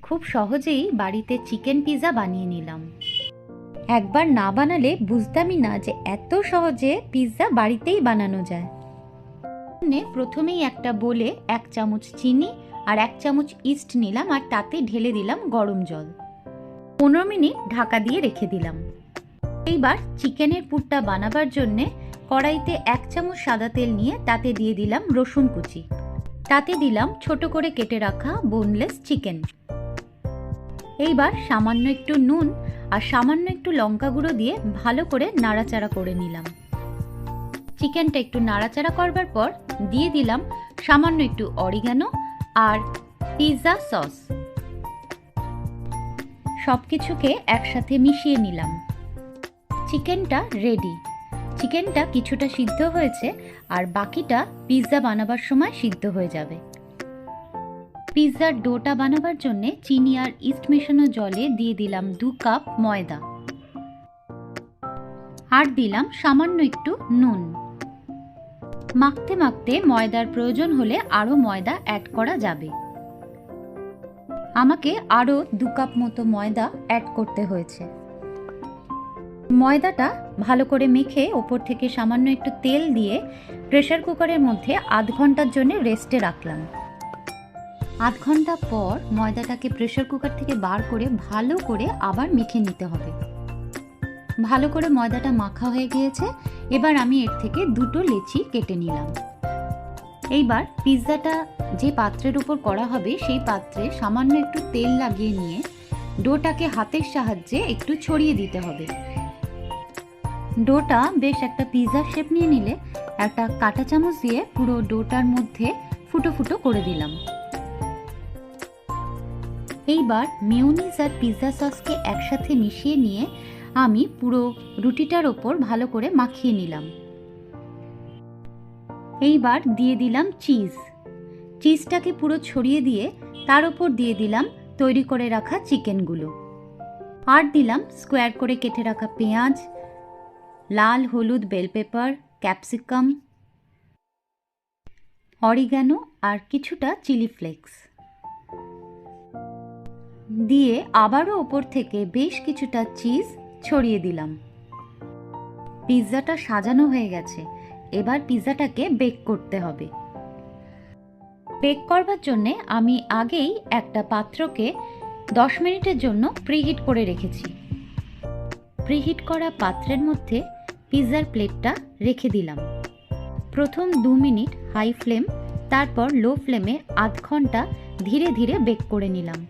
খুব সহজেই বাড়িতে চিকেন পিৎজা বানিয়ে নিলাম। একবার না বানালে বুঝতামই না যে এত সহজে পিৎজা বাড়িতেই বানানো যায়। প্রথমেই একটা বোলে 1 চামচ চিনি আর 1 চামচ ইস্ট নিলাম আর তাতে ঢেলে দিলাম গরম জল। 15 মিনিট ঢাকা দিয়ে রেখে দিলাম। এইবার চিকেনের পুরটা বানাবার জন্যে কড়াইতে 1 চামচ সাদা তেল নিয়ে তাতে দিয়ে দিলাম রসুন কুচি, তাতে দিলাম ছোট করে কেটে রাখা বোনলেস চিকেন। এইবার সামান্য একটু নুন আর সামান্য একটু লঙ্কা গুঁড়ো দিয়ে ভালো করে নাড়াচাড়া করে নিলাম। চিকেনটা একটু নাড়াচাড়া করবার পর দিয়ে দিলাম সামান্য একটু অরিগানো আর পিৎজা সস। সব কিছুকে একসাথে মিশিয়ে নিলাম। চিকেনটা রেডি। চিকেনটা কিছুটা সিদ্ধ হয়েছে আর বাকিটা পিৎজা বানাবার সময় সিদ্ধ হয়ে যাবে। পিৎজার ডোটা বানাবার জন্য চিনি আর ইস্ট মেশানো জলে দিয়ে দিলাম 2 কাপ ময়দা আর দিলাম সামান্য একটু নুন। মাখতে মাখতে ময়দার প্রয়োজন হলে আরো ময়দা অ্যাড করা যাবে। আমাকে আরো 2 কাপ মতো ময়দা অ্যাড করতে হয়েছে। ময়দাটা ভালো করে মেখে ওপর থেকে সামান্য একটু তেল দিয়ে প্রেসার কুকারের মধ্যে আধ ঘন্টার জন্য রেস্টে রাখলাম। আধ ঘন্টা পর ময়দাটাকে প্রেসার কুকার থেকে বার করে ভালো করে আবার মেখে নিতে হবে। ভালো করে ময়দাটা মাখা হয়ে গিয়েছে। এবার আমি এর থেকে 2টো লেচি কেটে নিলাম। এইবার পিৎজাটা যে পাত্রের উপর করা হবে সেই পাত্রে সামান্য একটু তেল লাগিয়ে নিয়ে ডোটাকে হাতের সাহায্যে একটু ছড়িয়ে দিতে হবে। ডোটা বেশ একটা পিৎজা শেপ নিয়ে নিলে একটা কাঁটা চামচ দিয়ে পুরো ডোটার মধ্যে ফুটো ফুটো করে দিলাম। এইবার মেয়োনিজ আর পিৎজা সসকে একসাথে মিশিয়ে নিয়ে আমি পুরো রুটিটার ওপর ভালো করে মাখিয়ে নিলাম। এইবার দিয়ে দিলাম চিজটাকে পুরো ছড়িয়ে দিয়ে তার ওপর দিয়ে দিলাম তৈরি করে রাখা চিকেনগুলো আর দিলাম স্কোয়ার করে কেটে রাখা পেঁয়াজ, লাল হলুদ বেল পেপার, ক্যাপসিকাম, অরিগানো আর কিছুটা চিলি ফ্লেক্স দিয়ে আবারও ওপর থেকে বেশ কিছুটা চিজ ছড়িয়ে দিলাম। পিৎজাটা সাজানো হয়ে গেছে। এবার পিৎজাটাকে বেক করতে হবে। বেক করবার জন্যে আমি আগেই একটা পাত্রকে 10 মিনিটের জন্য প্রিহিট করে রেখেছি। প্রিহিট করা পাত্রের মধ্যে পিৎজার প্লেটটা রেখে দিলাম। প্রথম 2 মিনিট হাই ফ্লেম, তারপর লো ফ্লেমে আধ ঘন্টা ধীরে ধীরে বেক করে নিলাম।